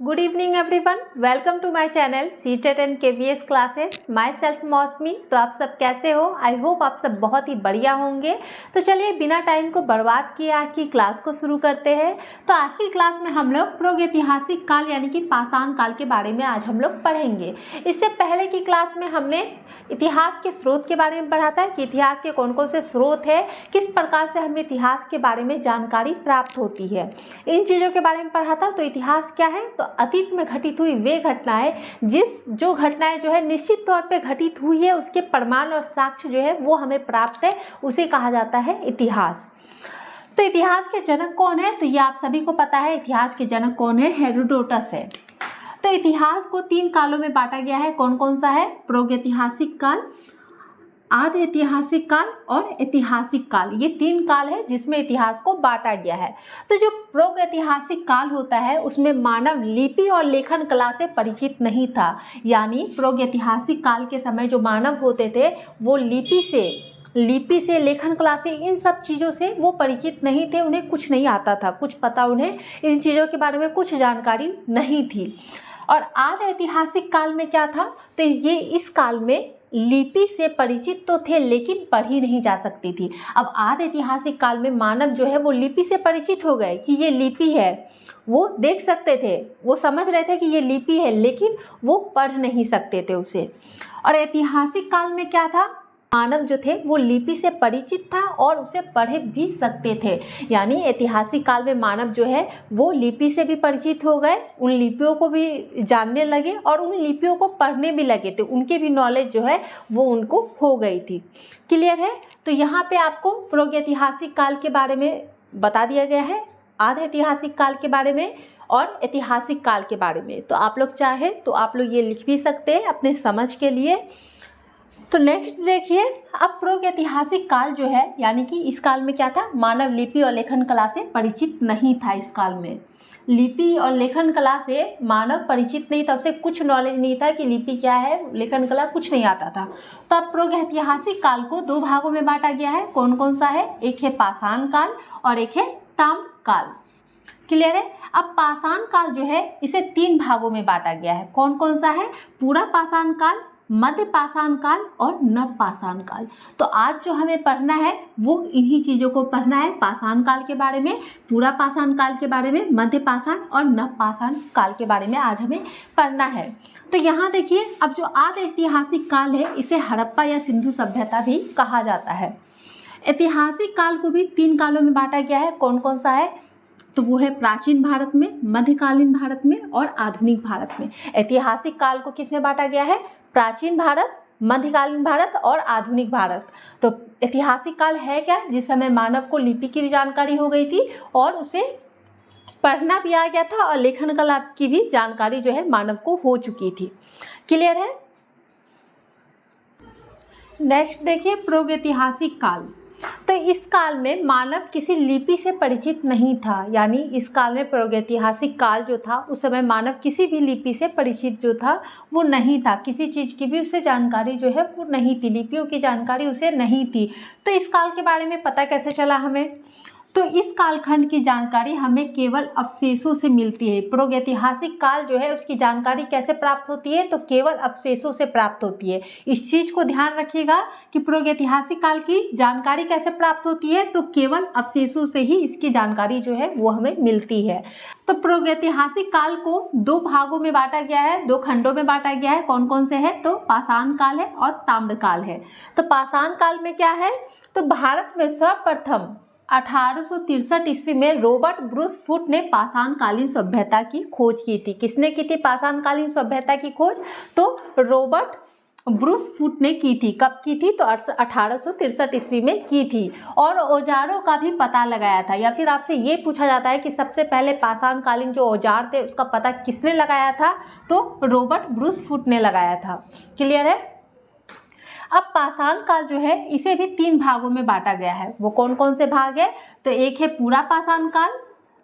Good evening everyone. Welcome to my channel CTET and KVS classes. Myself मौसमी। तो आप सब कैसे हो? आई होप आप सब बहुत ही बढ़िया होंगे। तो चलिए बिना टाइम को बर्बाद किए आज की क्लास को शुरू करते हैं। तो आज की क्लास में हम लोग प्रागैतिहासिक काल यानी कि पाषाण काल के बारे में आज हम लोग पढ़ेंगे। इससे पहले की क्लास में हमने इतिहास के स्रोत के बारे में पढ़ा था कि इतिहास के कौन कौन से स्रोत है, किस प्रकार से हमें इतिहास के बारे में जानकारी प्राप्त होती है, इन चीज़ों के बारे में पढ़ा था। तो इतिहास क्या है? तो अतीत में घटित हुई वे घटनाएं जो घटनाएं जो है निश्चित तौर पे घटित हुई है, उसके प्रमाण और साक्ष्य जो है वो हमें प्राप्त है, उसे कहा जाता है इतिहास। तो इतिहास के जनक कौन है? तो ये आप सभी को पता है, इतिहास के जनक कौन है? हेरोडोटस है। तो इतिहास को 3 कालों में बांटा गया है। कौन कौन सा है? प्रागैतिहासिक काल, आद्य ऐतिहासिक काल और ऐतिहासिक काल। ये 3 काल है जिसमें इतिहास को बांटा गया है। तो जो प्रागैतिहासिक काल होता है उसमें मानव लिपि और लेखन कला से परिचित नहीं था। यानी प्रागैतिहासिक काल के समय जो मानव होते थे वो लिपि से लेखन कला से इन सब चीज़ों से वो परिचित नहीं थे, उन्हें कुछ नहीं आता था, कुछ पता उन्हें इन चीज़ों के बारे में कुछ जानकारी नहीं थी। और आज ऐतिहासिक काल में क्या था? तो ये इस काल में लिपि से परिचित तो थे लेकिन पढ़ी नहीं जा सकती थी। अब आद्य ऐतिहासिक काल में मानव जो है वो लिपि से परिचित हो गए कि ये लिपि है, वो देख सकते थे, वो समझ रहे थे कि ये लिपि है, लेकिन वो पढ़ नहीं सकते थे उसे। और ऐतिहासिक काल में क्या था? मानव जो थे वो लिपि से परिचित था और उसे पढ़ भी सकते थे। यानी ऐतिहासिक काल में मानव जो है वो लिपि से भी परिचित हो गए, उन लिपियों को भी जानने लगे और उन लिपियों को पढ़ने भी लगे थे, उनकी भी नॉलेज जो है वो उनको हो गई थी। क्लियर है? तो यहाँ पे आपको प्रागैतिहासिक काल के बारे में बता दिया गया है, आद्य ऐतिहासिक काल के बारे में और ऐतिहासिक काल के बारे में। तो आप लोग चाहे तो आप लोग ये लिख भी सकते हैं अपने समझ के लिए। तो नेक्स्ट देखिए, अब प्रागैतिहासिक काल जो है यानी कि इस काल में क्या था? मानव लिपि और लेखन कला से परिचित नहीं था। इस काल में लिपि और लेखन कला से मानव परिचित नहीं था, उसे कुछ नॉलेज नहीं था कि लिपि क्या है, लेखन कला कुछ नहीं आता था। तो अब प्रागैतिहासिक काल को 2 भागों में बांटा गया है। कौन कौन सा है? एक है पाषाण काल और एक है ताम्र काल। क्लियर है? अब पाषाण काल जो है इसे 3 भागों में बांटा गया है। कौन कौन सा है? पूरा पाषाण काल, मध्य पाषाण काल और नव पाषाण काल। तो आज जो हमें पढ़ना है वो इन्हीं चीज़ों को पढ़ना है, पाषाण काल के बारे में, पूरा पाषाण काल के बारे में, मध्य पाषाण और नव पाषाण काल के बारे में आज हमें पढ़ना है। तो यहाँ देखिए, अब जो आद्य ऐतिहासिक काल है इसे हड़प्पा या सिंधु सभ्यता भी कहा जाता है। ऐतिहासिक काल को भी 3 कालों में बांटा गया है। कौन कौन सा है? तो वो है प्राचीन भारत में, मध्यकालीन भारत में और आधुनिक भारत में। ऐतिहासिक काल को किस में बांटा गया है? प्राचीन भारत, मध्यकालीन भारत और आधुनिक भारत। तो ऐतिहासिक काल है क्या? जिस समय मानव को लिपि की जानकारी हो गई थी और उसे पढ़ना भी आ गया था और लेखन कला की भी जानकारी जो है मानव को हो चुकी थी। क्लियर है? नेक्स्ट देखिए, प्रागैतिहासिक काल। तो इस काल में मानव किसी लिपि से परिचित नहीं था। यानी इस काल में प्रागैतिहासिक काल जो था उस समय मानव किसी भी लिपि से परिचित जो था वो नहीं था, किसी चीज़ की भी उसे जानकारी जो है वो नहीं थी, लिपियों की जानकारी उसे नहीं थी। तो इस काल के बारे में पता कैसे चला हमें? तो इस कालखंड की जानकारी हमें केवल अवशेषों से मिलती है। प्रागैतिहासिक काल जो है उसकी जानकारी कैसे प्राप्त होती है? तो केवल अवशेषों से प्राप्त होती है। इस चीज़ को ध्यान रखिएगा कि प्रागैतिहासिक काल की जानकारी कैसे प्राप्त होती है? तो केवल अवशेषों से ही इसकी जानकारी जो है वो हमें मिलती है। तो प्रागैतिहासिक काल को 2 भागों में बांटा गया है, 2 खंडों में बांटा गया है। कौन कौन से है? तो पाषाण काल है और ताम्र काल है। तो पाषाण काल में क्या है? तो भारत में सर्वप्रथम 1863 ईस्वी में रॉबर्ट ब्रूस फुट ने पाषाणकालीन सभ्यता की खोज की थी। किसने की थी पाषाणकालीन सभ्यता की खोज? तो रॉबर्ट ब्रूस फुट ने की थी। कब की थी? तो 1863 ईस्वी में की थी। और औजारों का भी पता लगाया था। या फिर आपसे ये पूछा जाता है कि सबसे पहले पाषाणकालीन जो औजार थे उसका पता किसने लगाया था? तो रॉबर्ट ब्रूस फुट ने लगाया था। क्लियर है? अब पाषाण काल जो है इसे भी 3 भागों में बांटा गया है। वो कौन कौन से भाग है? तो एक है पूरा पाषाण काल,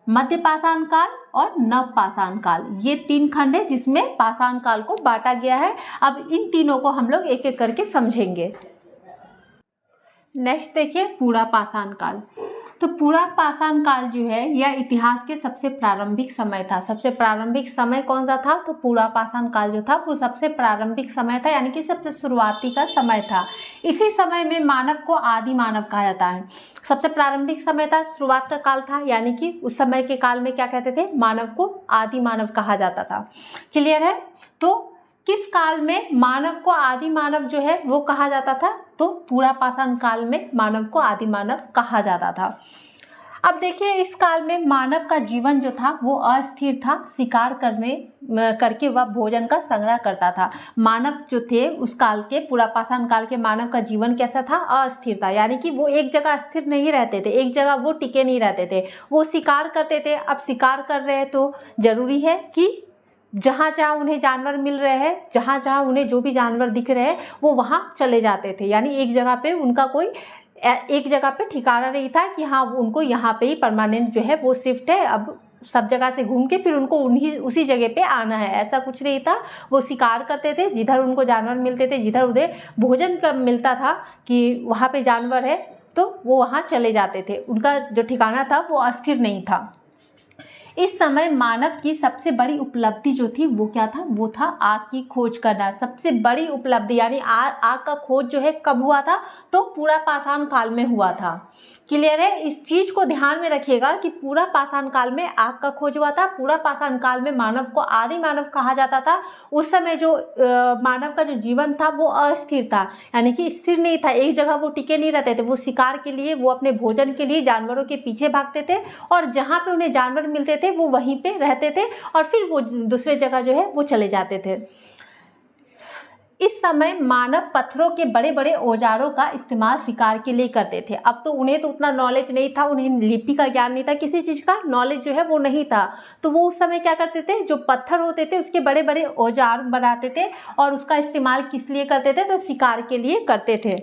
मध्य पाषाण काल और नव पाषाण काल। ये 3 खंड है जिसमें पाषाण काल को बांटा गया है। अब इन तीनों को हम लोग एक एक करके समझेंगे। नेक्स्ट देखिए, पूरा पाषाण काल। तो पूरा पाषाण काल जो है यह इतिहास के सबसे प्रारंभिक समय था। सबसे प्रारंभिक समय कौन सा था? तो पूरा पाषाण काल जो था वो सबसे प्रारंभिक समय था, यानी कि सबसे शुरुआती का समय था। इसी समय में मानव को आदि मानव कहा जाता है। सबसे प्रारंभिक समय था, शुरुआत का काल था, यानी कि उस समय के काल में क्या कहते थे? मानव को आदि मानव कहा जाता था। क्लियर है? तो किस काल में मानव को आदि मानव जो है वो कहा जाता था? तो पूरा पाषाण काल में मानव को आदि मानव कहा जाता था। अब देखिए, इस काल में मानव का जीवन जो था वो अस्थिर था। शिकार करके वह भोजन का संग्रह करता था। मानव जो थे उस काल के, पूरा पाषाण काल के मानव का जीवन कैसा था? अस्थिर था, यानी कि वो एक जगह स्थिर नहीं रहते थे, एक जगह वो टिके नहीं रहते थे, वो शिकार करते थे। अब शिकार कर रहे हैं तो जरूरी है कि जहाँ जहाँ उन्हें जानवर मिल रहे हैं, जहाँ जहाँ उन्हें जो भी जानवर दिख रहे हैं वो वहाँ चले जाते थे। यानी एक जगह पे उनका कोई एक जगह पे ठिकाना नहीं था कि हाँ उनको यहाँ पे ही परमानेंट जो है वो शिफ्ट है, अब सब जगह से घूम के फिर उनको उसी जगह पे आना है, ऐसा कुछ नहीं था। वो शिकार करते थे, जिधर उनको जानवर मिलते थे, जिधर उन्हें भोजन का मिलता था कि वहाँ पे जानवर है तो वो वहाँ चले जाते थे। उनका जो ठिकाना था वो अस्थिर नहीं था। इस समय मानव की सबसे बड़ी उपलब्धि जो थी वो क्या था? वो था आग की खोज करना। सबसे बड़ी उपलब्धि, यानी आग का खोज जो है कब हुआ था? तो पूरा पाषाण काल में हुआ था। क्लियर है? इस चीज को ध्यान में रखिएगा कि पूरा पाषाण काल में आग का खोज हुआ था। पूरा पाषाण काल में मानव को आदि मानव कहा जाता था। उस समय जो मानव का जो जीवन था वो अस्थिर था, यानी कि स्थिर नहीं था, एक जगह वो टिके नहीं रहते थे। वो शिकार के लिए, वो अपने भोजन के लिए जानवरों के पीछे भागते थे और जहाँ पे उन्हें जानवर मिलते थे वो वहीं पे रहते थे और फिर वो दूसरे जगह जो है वो चले जाते थे। इस समय मानव पत्थरों के बड़े बड़े औजारों का इस्तेमाल शिकार के लिए करते थे। अब तो उन्हें तो उतना नॉलेज नहीं था, उन्हें लिपि का ज्ञान नहीं था, किसी चीज़ का नॉलेज जो है वो नहीं था। तो वो उस समय क्या करते थे? जो पत्थर होते थे उसके बड़े बड़े औजार बनाते थे और उसका इस्तेमाल किस लिए करते थे? तो शिकार के लिए करते थे।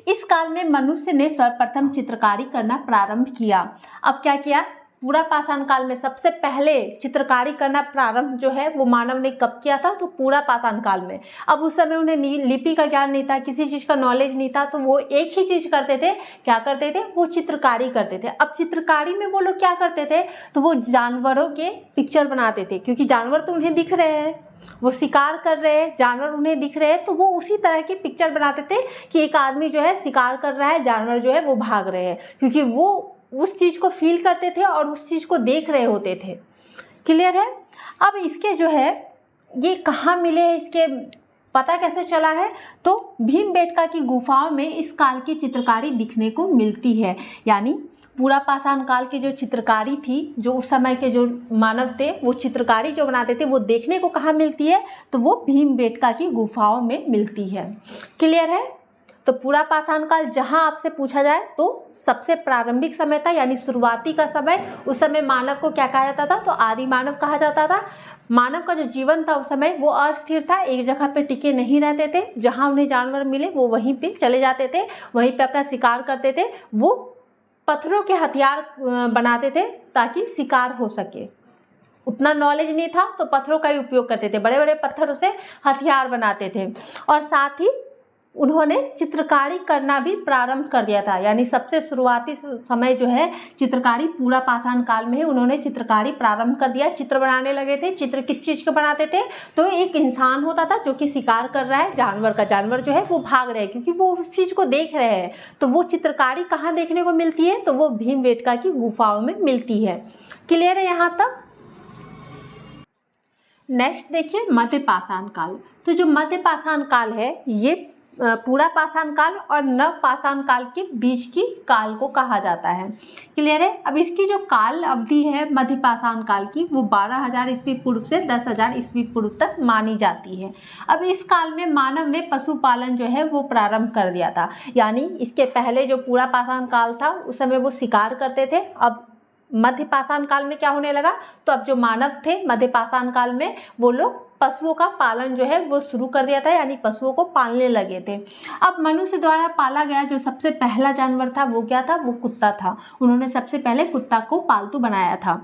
इस काल में मनुष्य ने सर्वप्रथम चित्रकारी करना प्रारंभ किया। अब क्या किया? पूरा पाषाण काल में सबसे पहले चित्रकारी करना प्रारंभ जो है वो मानव ने कब किया था? तो पूरा पाषाण काल में। अब उस समय उन्हें लिपि का ज्ञान नहीं था, किसी चीज़ का नॉलेज नहीं था, तो वो एक ही चीज़ करते थे। क्या करते थे? वो चित्रकारी करते थे। अब चित्रकारी में वो लोग क्या करते थे? तो वो जानवरों के पिक्चर बनाते थे, क्योंकि जानवर तो उन्हें दिख रहे हैं, वो शिकार कर रहे हैं, जानवर उन्हें दिख रहे हैं, तो वो उसी तरह की पिक्चर बनाते थे कि एक आदमी जो है शिकार कर रहा है, जानवर जो है वो भाग रहे हैं, क्योंकि वो उस चीज़ को फील करते थे और उस चीज़ को देख रहे होते थे। क्लियर है? अब इसके जो है ये कहाँ मिले हैं, इसके पता कैसे चला है? तो भीमबेटका की गुफाओं में इस काल की चित्रकारी दिखने को मिलती है। यानी पूरा पाषाण काल की जो चित्रकारी थी, जो उस समय के जो मानव थे वो चित्रकारी जो बनाते थे, वो देखने को कहाँ मिलती है? तो वो भीमबेटका की गुफाओं में मिलती है। क्लियर है? तो पूरा पाषाण काल जहाँ आपसे पूछा जाए तो सबसे प्रारंभिक समय था, यानी शुरुआती का समय। उस समय मानव को क्या कहा जाता था? तो आदि मानव कहा जाता था। मानव का जो जीवन था उस समय वो अस्थिर था, एक जगह पे टिके नहीं रहते थे, जहाँ उन्हें जानवर मिले वो वहीं पे चले जाते थे, वहीं पे अपना शिकार करते थे। वो पत्थरों के हथियार बनाते थे ताकि शिकार हो सके। उतना नॉलेज नहीं था तो पत्थरों का ही उपयोग करते थे, बड़े बड़े पत्थरों से हथियार बनाते थे। और साथ ही उन्होंने चित्रकारी करना भी प्रारंभ कर दिया था, यानी सबसे शुरुआती समय जो है चित्रकारी पूरा पाषाण काल में ही उन्होंने चित्रकारी प्रारंभ कर दिया। चित्र बनाने लगे थे। चित्र किस चीज़ के बनाते थे? तो एक इंसान होता था जो कि शिकार कर रहा है जानवर का, जानवर जो है वो भाग रहे हैं क्योंकि वो उस चीज़ को देख रहे हैं। तो वो चित्रकारी कहाँ देखने को मिलती है? तो वो भीमबेटका की गुफाओं में मिलती है। क्लियर है यहाँ तक? नेक्स्ट देखिए मध्य पाषाण काल। तो जो मध्य पाषाण काल है ये पूरा पाषाण काल और नव पाषाण काल के बीच की काल को कहा जाता है। क्लियर है? अब इसकी जो काल अवधि है मध्य पाषाण काल की वो 12,000 ईस्वी पूर्व से 10,000 ईस्वी पूर्व तक मानी जाती है। अब इस काल में मानव ने पशुपालन जो है वो प्रारंभ कर दिया था, यानी इसके पहले जो पूरा पाषाण काल था उस समय वो शिकार करते थे। अब मध्य पाषाण काल में क्या होने लगा? तो अब जो मानव थे मध्य पाषाण काल में वो लोग पशुओं का पालन जो है वो शुरू कर दिया था, यानी पशुओं को पालने लगे थे। अब मनुष्य द्वारा पाला गया जो सबसे पहला जानवर था वो क्या था? वो कुत्ता था। उन्होंने सबसे पहले कुत्ता को पालतू बनाया था।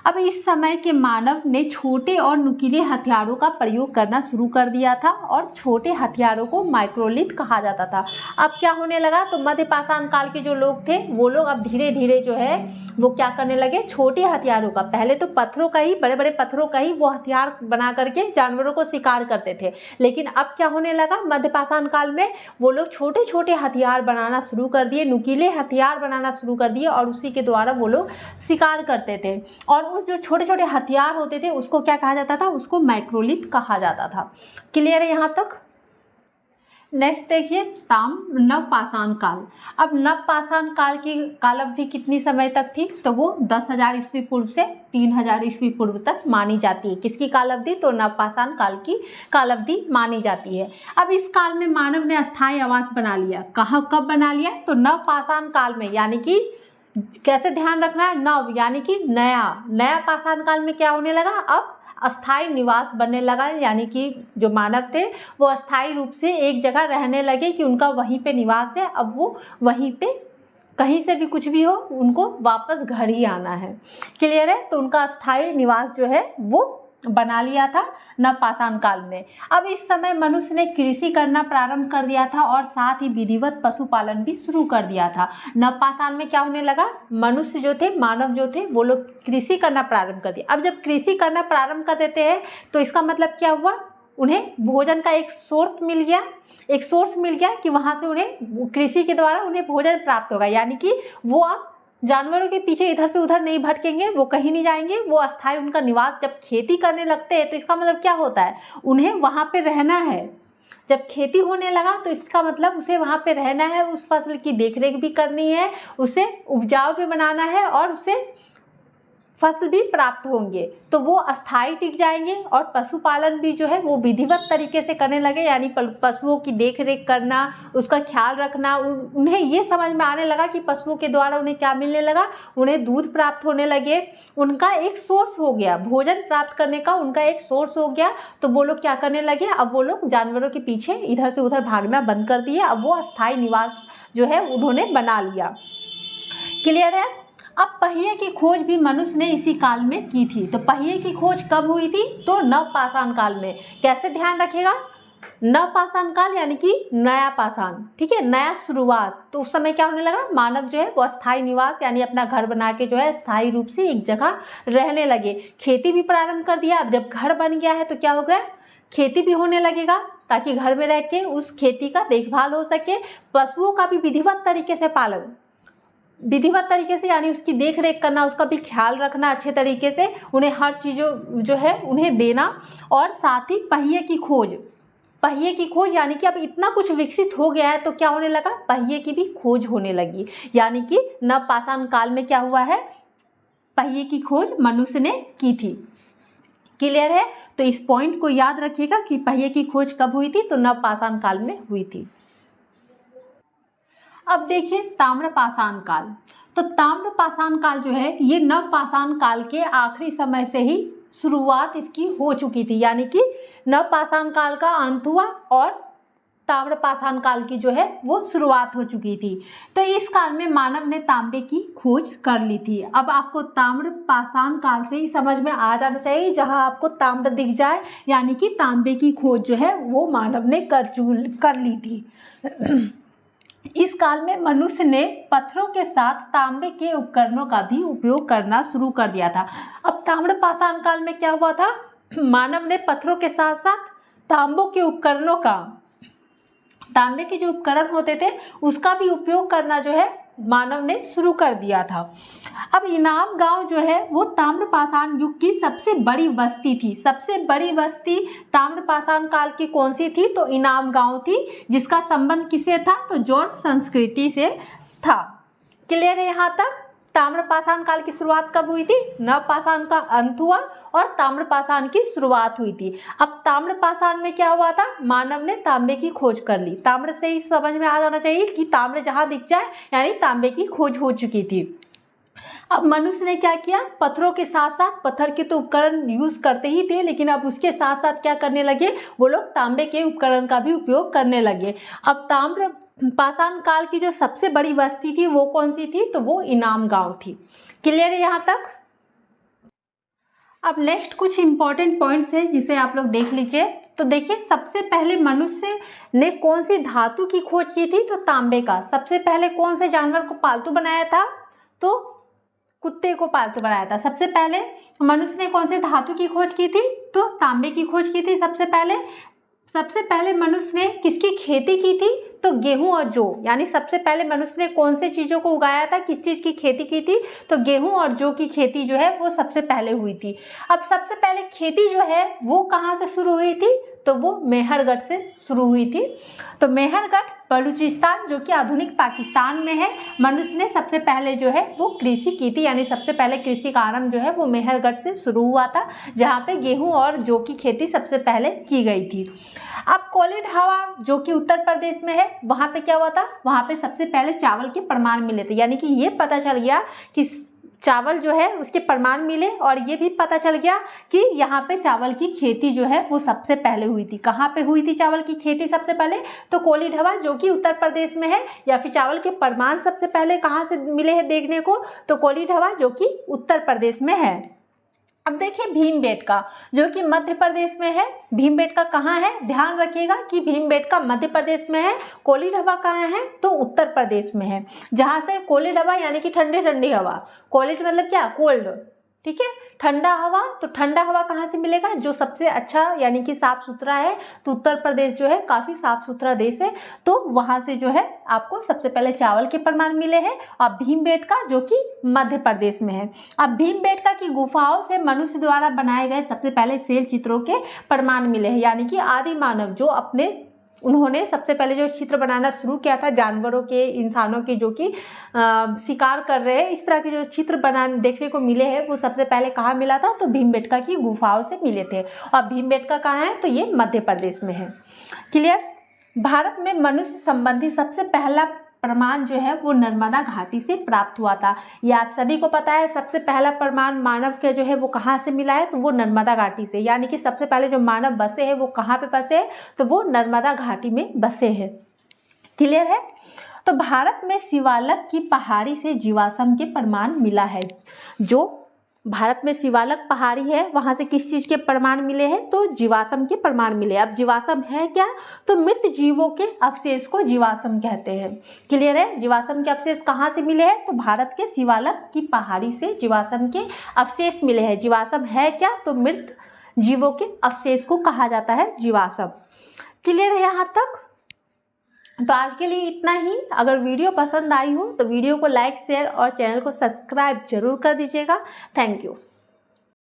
अब इस समय के मानव ने छोटे और नुकीले हथियारों का प्रयोग करना शुरू कर दिया था और छोटे हथियारों को माइक्रोलिथ कहा जाता था। अब क्या होने लगा, तो मध्य पाषाण काल के जो लोग थे वो लोग अब धीरे धीरे जो है वो क्या करने लगे, छोटे हथियारों का, पहले तो पत्थरों का ही, बड़े बड़े पत्थरों का ही वो हथियार बना करके जानवरों को शिकार करते थे। लेकिन अब क्या होने लगा, मध्य पाषाण काल में वो लोग छोटे छोटे हथियार बनाना शुरू कर दिए, नुकीले हथियार बनाना शुरू कर दिए और उसी के द्वारा वो लोग शिकार करते थे। और उस जो छोटे छोटे हथियार होते थे उसको क्या कहा जाता था, उसको माइक्रोलिथ कहा जाता था। क्लियर है यहाँ तक। नेक्स्ट देखिए नवपाषाण काल। अब नवपाषाण काल की काल अवधि कितनी समय तक थी, तो वो 10,000 ईस्वी पूर्व से 3,000 ईस्वी पूर्व तक मानी जाती है। किसकी काल अवधि, तो नवपाषाण काल की काल अवधि मानी जाती है। अब इस काल में मानव ने अस्थायी आवास बना लिया। कहाँ, कब बना लिया, तो नवपाषाण काल में, यानी कि कैसे ध्यान रखना है, नव यानी कि नया पाषाण काल में क्या होने लगा, अब अस्थायी निवास बनने लगा, यानी कि जो मानव थे वो अस्थायी रूप से एक जगह रहने लगे कि उनका वहीं पे निवास है। अब वो वहीं पे कहीं से भी कुछ भी हो उनको वापस घर ही आना है। क्लियर है, तो उनका अस्थायी निवास जो है वो बना लिया था नवपाषाण काल में। अब इस समय मनुष्य ने कृषि करना प्रारंभ कर दिया था और साथ ही विधिवत पशुपालन भी शुरू कर दिया था। नवपाषाण में क्या होने लगा, मनुष्य जो थे, मानव जो थे, वो लोग कृषि करना प्रारंभ कर दिया। अब जब कृषि करना प्रारंभ कर देते हैं तो इसका मतलब क्या हुआ, उन्हें भोजन का एक सोर्स मिल गया कि वहाँ से उन्हें कृषि के द्वारा उन्हें भोजन प्राप्त होगा। यानी कि वो अब जानवरों के पीछे इधर से उधर नहीं भटकेंगे, वो कहीं नहीं जाएंगे, वो अस्थायी उनका निवास, जब खेती करने लगते हैं तो इसका मतलब क्या होता है, उन्हें वहाँ पे रहना है। जब खेती होने लगा तो इसका मतलब उसे वहाँ पे रहना है, उस फसल की देखरेख भी करनी है, उसे उपजाऊ भी बनाना है और उसे फसल भी प्राप्त होंगे, तो वो अस्थायी टिक जाएंगे। और पशुपालन भी जो है वो विधिवत तरीके से करने लगे, यानी पशुओं की देख रेख करना, उसका ख्याल रखना। उन्हें ये समझ में आने लगा कि पशुओं के द्वारा उन्हें क्या मिलने लगा, उन्हें दूध प्राप्त होने लगे, उनका एक सोर्स हो गया, भोजन प्राप्त करने का उनका एक सोर्स हो गया। तो वो लोग क्या करने लगे, अब वो लोग जानवरों के पीछे इधर से उधर भागना बंद कर दिए। अब वो अस्थायी निवास जो है उन्होंने बना लिया। क्लियर है। अब पहिए की खोज भी मनुष्य ने इसी काल में की थी। तो पहिए की खोज कब हुई थी, तो नवपाषाण काल में। कैसे ध्यान रखेगा, नवपाषाण काल यानी कि नया पाषाण, ठीक है, नया शुरुआत। तो उस समय क्या होने लगा, मानव जो है वो अस्थायी निवास यानी अपना घर बना के जो है स्थायी रूप से एक जगह रहने लगे। खेती भी प्रारंभ कर दिया। अब जब घर बन गया है तो क्या हो गया, खेती भी होने लगेगा ताकि घर में रह के उस खेती का देखभाल हो सके। पशुओं का भी विधिवत तरीके से पालन, विधिवत तरीके से यानी उसकी देख रेख करना, उसका भी ख्याल रखना अच्छे तरीके से, उन्हें हर चीज़ों जो है उन्हें देना। और साथ ही पहिए की खोज यानी कि अब इतना कुछ विकसित हो गया है तो क्या होने लगा, पहिए की भी खोज होने लगी। यानी कि नवपाषाण काल में क्या हुआ है, पहिए की खोज मनुष्य ने की थी। क्लियर है। तो इस पॉइंट को याद रखिएगा कि पहिए की खोज कब हुई थी, तो नवपाषाण काल में हुई थी। अब देखिए ताम्रपाषाण काल। तो ताम्रपाषाण काल जो है ये नवपाषाण काल के आखिरी समय से ही शुरुआत इसकी हो चुकी थी। यानी कि नवपाषाण काल का अंत हुआ और ताम्रपाषाण काल की जो है वो शुरुआत हो चुकी थी। तो इस काल में मानव ने तांबे की खोज कर ली थी। अब आपको ताम्रपाषाण काल से ही समझ में आ जाना चाहिए, जहां आपको ताम्र दिख जाए यानी कि तांबे की खोज जो है वो मानव ने कर ली थी। इस काल में मनुष्य ने पत्थरों के साथ तांबे के उपकरणों का भी उपयोग करना शुरू कर दिया था। अब ताम्रपाषाण काल में क्या हुआ था, मानव ने पत्थरों के साथ साथ तांबे के जो उपकरण होते थे उसका भी उपयोग करना जो है मानव ने शुरू कर दिया था। अब इनाम गांव जो है वो ताम्रपाषाण युग की सबसे बड़ी बस्ती थी। सबसे बड़ी बस्ती ताम्रपाषाण काल की कौन सी थी, तो इनाम गांव थी, जिसका संबंध किससे था, तो जौन संस्कृति से था। क्लियर है यहाँ तक। ताम्रपाषाण काल की शुरुआत कब हुई थी, नवपाषाण का अंत हुआ और ताम्रपाषाण की शुरुआत हुई थी। अब ताम्रपाषाण में क्या हुआ था, मानव ने तांबे की खोज कर ली। ताम्र से ही समझ में आ जाना चाहिए कि ताम्र जहां दिख जाए यानी तांबे की खोज हो चुकी थी। अब मनुष्य ने क्या किया, पत्थरों के साथ साथ, पत्थर के तो उपकरण यूज करते ही थे लेकिन अब उसके साथ साथ क्या करने लगे, वो लोग तांबे के उपकरण का भी उपयोग करने लगे। अब ताम्रपाषाण काल की जो सबसे बड़ी बस्ती थी वो कौन सी थी, तो वो इनाम गांव थी। क्लियर है यहाँ तक। अब नेक्स्ट कुछ इंपॉर्टेंट पॉइंट्स है जिसे आप लोग देख लीजिए। तो देखिए, सबसे पहले मनुष्य ने कौन सी धातु की खोज की थी? तो तांबे का। सबसे पहले कौन से जानवर को पालतू बनाया था? तो कुत्ते को पालतू बनाया था। सबसे पहले मनुष्य ने कौन से धातु की खोज की थी? तो तांबे की खोज की थी सबसे पहले मनुष्य ने किसकी खेती की थी? तो गेहूं और जौ। यानी सबसे पहले मनुष्य ने कौन से चीज़ों को उगाया था, किस चीज़ की खेती की थी? तो गेहूं और जौ की खेती जो है वो सबसे पहले हुई थी। अब सबसे पहले खेती जो है वो कहाँ से शुरू हुई थी? तो वो मेहरगढ़ से शुरू हुई थी। तो मेहरगढ़ बलूचिस्तान जो कि आधुनिक पाकिस्तान में है, मनुष्य ने सबसे पहले जो है वो कृषि की थी। यानी सबसे पहले कृषि का आरंभ जो है वो मेहरगढ़ से शुरू हुआ था, जहाँ पे गेहूं और जौ की खेती सबसे पहले की गई थी। अब कोलिड हवा जो कि उत्तर प्रदेश में है, वहाँ पे क्या हुआ था? वहाँ पे सबसे पहले चावल के प्रमाण मिले थे। यानी कि ये पता चल गया कि चावल जो है उसके प्रमाण मिले, और ये भी पता चल गया कि यहाँ पे चावल की खेती जो है वो सबसे पहले हुई थी। कहाँ पे हुई थी चावल की खेती सबसे पहले? तो कोलिड हवा जो कि उत्तर प्रदेश में है। या फिर चावल के प्रमाण सबसे पहले कहाँ से मिले हैं देखने को? तो कोलिड हवा जो कि उत्तर प्रदेश में है। अब देखिए भीमबेटका जो कि मध्य प्रदेश में है। भीमबेटका कहाँ है? ध्यान रखिएगा कि भीमबेटका मध्य प्रदेश में है। कोलिड हवा कहाँ है? तो उत्तर प्रदेश में है। जहाँ से कोलिड हवा यानी कि ठंडी ठंडी हवा, कोलिड मतलब क्या? कोल्ड, ठीक है, ठंडा हवा। तो ठंडा हवा कहाँ से मिलेगा? जो सबसे अच्छा यानी कि साफ सुथरा है, तो उत्तर प्रदेश जो है काफ़ी साफ सुथरा देश है, तो वहाँ से जो है आपको सबसे पहले चावल के प्रमाण मिले हैं। और भीमबेटका जो कि मध्य प्रदेश में है। अब भीमबेटका की गुफाओं से मनुष्य द्वारा बनाए गए सबसे पहले शैल चित्रों के प्रमाण मिले हैं। यानी कि आदि मानव जो उन्होंने सबसे पहले जो चित्र बनाना शुरू किया था जानवरों के, इंसानों के जो कि शिकार कर रहे हैं, इस तरह के जो चित्र देखने को मिले हैं वो सबसे पहले कहाँ मिला था? तो भीमबेटका की गुफाओं से मिले थे। और भीमबेटका कहाँ है? तो ये मध्य प्रदेश में है। क्लियर? भारत में मनुष्य संबंधी सबसे पहला प्रमाण जो है वो नर्मदा घाटी से प्राप्त हुआ था। ये आप सभी को पता है। सबसे पहला प्रमाण मानव के जो है वो कहाँ से मिला है? तो वो नर्मदा घाटी से। यानी कि सबसे पहले जो मानव बसे हैं वो कहाँ पे बसे हैं? तो वो नर्मदा घाटी में बसे हैं। क्लियर है? तो भारत में शिवालक की पहाड़ी से जीवाश्म के प्रमाण मिला है। जो भारत में शिवालक पहाड़ी है वहाँ से किस चीज़ के प्रमाण मिले हैं? तो जीवाश्म के प्रमाण मिले। अब जीवाश्म है क्या? तो मृत जीवों के अवशेष को जीवाश्म कहते हैं। क्लियर है? जीवाश्म के अवशेष कहाँ से मिले हैं? तो भारत के शिवालक की पहाड़ी से जीवाश्म के अवशेष मिले हैं। जीवाश्म है क्या? तो मृत जीवों के अवशेष को कहा जाता है जीवाश्म। क्लियर है यहाँ तक? तो आज के लिए इतना ही। अगर वीडियो पसंद आई हो तो वीडियो को लाइक, शेयर और चैनल को सब्सक्राइब जरूर कर दीजिएगा। Thank you.